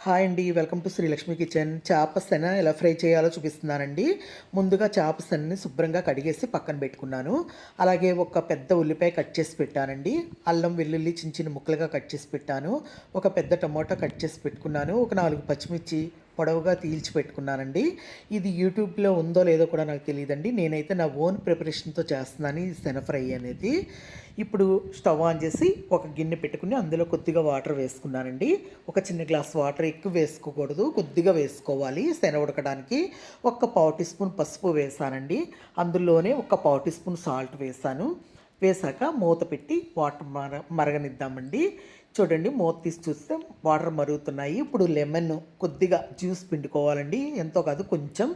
Hi అండి. Welcome to Srilakshmi kitchen. చేప సెన ఎలా ఫ్రై చేయాలో చూపిస్తున్నానండి. ముందుగా చేప సెనని శుభ్రంగా కడిగేసి పక్కన పెట్టుకున్నాను. అలాగే ఒక పెద్ద ఉల్లిపాయ కట్ చేసి పెట్టానండి. అల్లం, వెల్లుల్లి చిన్న చిన్న ముక్కలుగా కట్ చేసి పెట్టాను. ఒక పెద్ద టమోటా కట్ చేసి పెట్టుకున్నాను. ఒక 4 పచ్చిమిర్చి పొడవుగా తీల్చి పెట్టుకున్నానండి. ఇది యూట్యూబ్లో ఉందో లేదో కూడా నాకు తెలియదండి. నేనైతే నా ఓన్ ప్రిపరేషన్తో చేస్తున్నాను ఈ శనగ ఫ్రై అనేది. ఇప్పుడు స్టవ్ ఆన్ చేసి ఒక గిన్నె పెట్టుకుని అందులో కొద్దిగా వాటర్ వేసుకున్నానండి. ఒక చిన్న గ్లాస్ వాటర్, ఎక్కువ వేసుకోకూడదు, కొద్దిగా వేసుకోవాలి శనగ ఉడకడానికి. ఒక పావు టీ స్పూన్ పసుపు వేసానండి. అందులోనే ఒక పావు టీ స్పూన్ సాల్ట్ వేసాను. వేసాక మూత పెట్టి వాటర్ మరగనిద్దామండి. చూడండి, మూత తీసి చూస్తే వాటర్ మరుగుతున్నాయి. ఇప్పుడు లెమన్ కొద్దిగా జ్యూస్ పిండుకోవాలండి, ఎంతో కాదు కొంచెం.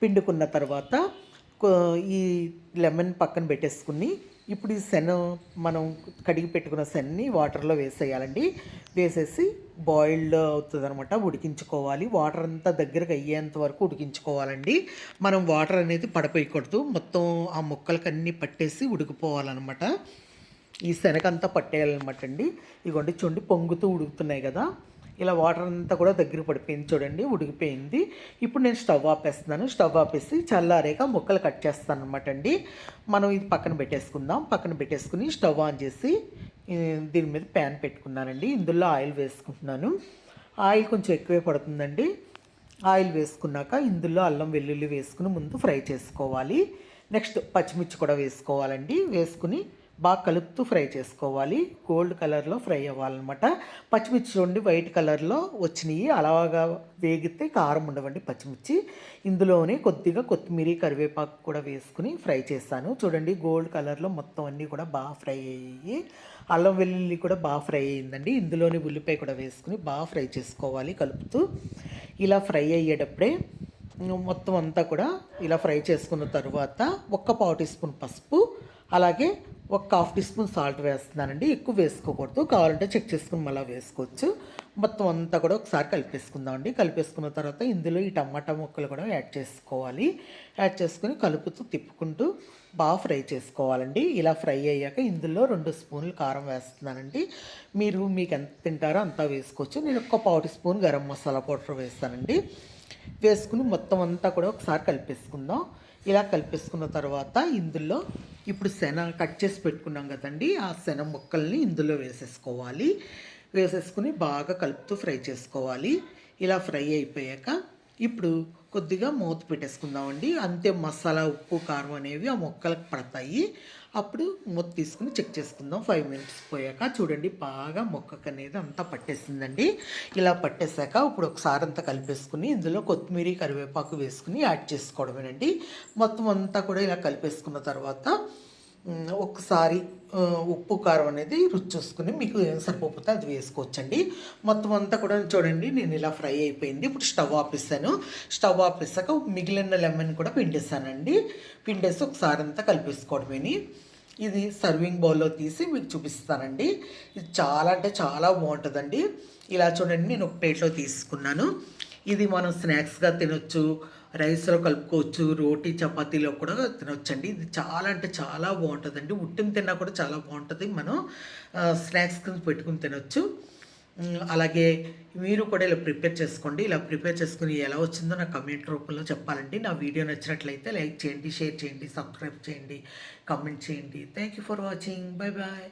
పిండుకున్న తర్వాత ఈ లెమన్ పక్కన పెట్టేసుకుని ఇప్పుడు ఈ మనం కడిగి పెట్టుకున్న శనని వాటర్లో వేసేయాలండి. వేసేసి బాయిల్డ్ అవుతుంది అనమాట, ఉడికించుకోవాలి. వాటర్ అంతా దగ్గరకు అయ్యేంత వరకు ఉడికించుకోవాలండి. మనం వాటర్ అనేది పడిపోయకూడదు, మొత్తం ఆ ముక్కలకి అన్నీ పట్టేసి ఉడికిపోవాలన్నమాట. ఈ శనగంతా పట్టేయాలన్నమాట అండి. ఇగోండి చూడండి, పొంగుతూ ఉడుకుతున్నాయి కదా, ఇలా వాటర్ అంతా కూడా దగ్గర పడిపోయింది. చూడండి, ఉడికిపోయింది. ఇప్పుడు నేను స్టవ్ ఆపేస్తున్నాను. స్టవ్ ఆపేసి చల్లారేక ముక్కలు కట్ చేస్తాను అనమాట అండి. మనం ఇది పక్కన పెట్టేసుకుందాం. పక్కన పెట్టేసుకుని స్టవ్ ఆన్ చేసి దీని మీద ప్యాన్ పెట్టుకున్నానండి. ఇందులో ఆయిల్ వేసుకుంటున్నాను. ఆయిల్ కొంచెం ఎక్కువే పడుతుందండి. ఆయిల్ వేసుకున్నాక ఇందులో అల్లం, వెల్లుల్లి వేసుకుని ముందు ఫ్రై చేసుకోవాలి. నెక్స్ట్ పచ్చిమిర్చి కూడా వేసుకోవాలండి. వేసుకుని బాగా కలుపుతూ ఫ్రై చేసుకోవాలి. గోల్డ్ కలర్లో ఫ్రై అవ్వాలన్నమాట. పచ్చిమిర్చి చూడండి వైట్ కలర్లో వచ్చినాయి. అలాగా వేగితే కారం ఉండవండి పచ్చిమిర్చి. ఇందులోనే కొద్దిగా కొత్తిమీర, కరివేపాకు కూడా వేసుకుని ఫ్రై చేస్తాను. చూడండి, గోల్డ్ కలర్లో మొత్తం అన్నీ కూడా బాగా ఫ్రై అయ్యి, అల్లం వెల్లుల్లి కూడా బాగా ఫ్రై అయ్యిందండి. ఇందులోనే ఉల్లిపాయ కూడా వేసుకుని బాగా ఫ్రై చేసుకోవాలి కలుపుతూ. ఇలా ఫ్రై అయ్యేటప్పుడే మొత్తం అంతా కూడా ఇలా ఫ్రై చేసుకున్న తర్వాత ఒక పావు టీ స్పూన్ పసుపు, అలాగే ఒక హాఫ్ టీ స్పూన్ సాల్ట్ వేస్తున్నానండి. ఎక్కువ వేసుకోకూడదు, కావాలంటే చెక్ చేసుకుని మళ్ళీ వేసుకోవచ్చు. మొత్తం అంతా కూడా ఒకసారి కలిపేసుకుందామండి. కలిపేసుకున్న తర్వాత ఇందులో ఈ టమాటా ముక్కలు కూడా యాడ్ చేసుకోవాలి. యాడ్ చేసుకుని కలుపుతూ తిప్పుకుంటూ బాగా ఫ్రై చేసుకోవాలండి. ఇలా ఫ్రై అయ్యాక ఇందులో 2 స్పూన్లు కారం వేస్తున్నానండి. మీకు ఎంత తింటారో అంతా వేసుకోవచ్చు. నేను ఒక పావు teaspoon garam masala powder వేస్తానండి. వేసుకుని మొత్తం అంతా కూడా ఒకసారి కలిపేసుకుందాం. ఇలా కలిపేసుకున్న తర్వాత ఇందులో ఇప్పుడు శనగ కట్ చేసి పెట్టుకున్నాం కదండి, ఆ శనగ ముక్కల్ని ఇందులో వేసేసుకోవాలి. వేసేసుకుని బాగా కలుపుతూ ఫ్రై చేసుకోవాలి. ఇలా ఫ్రై అయిపోయాక ఇప్పుడు కొద్దిగా మూత పెట్టేసుకుందామండి. అంతే, మసాలా, ఉప్పు, కారం అనేవి ఆ ముక్కలకు పడతాయి. అప్పుడు మూత తీసుకుని చెక్ చేసుకుందాం. 5 మినిట్స్ పోయాక చూడండి, బాగా ముక్కకు అనేది అంతా పట్టేసిందండి. ఇలా పట్టేశాక ఇప్పుడు ఒకసారి అంతా కలిపేసుకుని ఇందులో కొత్తిమీర, కరివేపాకు వేసుకుని యాడ్ చేసుకోవడమేనండి. మొత్తం అంతా కూడా ఇలా కలిపేసుకున్న తర్వాత ఒకసారి ఉప్పు, కారం అనేది రుచి చూసుకుని మీకు ఏం సరిపోతే అది వేసుకోవచ్చండి. మొత్తం అంతా కూడా చూడండి, నేను ఇలా ఫ్రై అయిపోయింది. ఇప్పుడు స్టవ్ ఆపేసాను. స్టవ్ ఆపేసాక మిగిలిన లెమన్ కూడా పిండేసానండి. పిండేసి ఒకసారి అంతా కలిపేసుకోవడమేని. ఇది సర్వింగ్ బౌల్లో తీసి మీకు చూపిస్తానండి. ఇది చాలా అంటే చాలా బాగుంటుందండి. ఇలా చూడండి, నేను ఒక ప్లేట్లో తీసుకున్నాను. ఇది మనం స్నాక్స్గా తినొచ్చు, రైస్లో కలుపుకోవచ్చు, రోటీ చపాతీలో కూడా తినొచ్చండి. ఇది చాలా అంటే చాలా బాగుంటుందండి. ఉట్టిని తిన్నా కూడా చాలా బాగుంటుంది. మనం స్నాక్స్ కింద పెట్టుకుని తినొచ్చు. అలాగే మీరు కూడా ఇలా ప్రిపేర్ చేసుకోండి. ఇలా ప్రిపేర్ చేసుకుని ఎలా వచ్చిందో నాకు కమెంట్ రూపంలో చెప్పాలండి. నా వీడియో నచ్చినట్లయితే లైక్ చేయండి, షేర్ చేయండి, సబ్స్క్రైబ్ చేయండి, కామెంట్ చేయండి. Thank you for watching. Bye bye.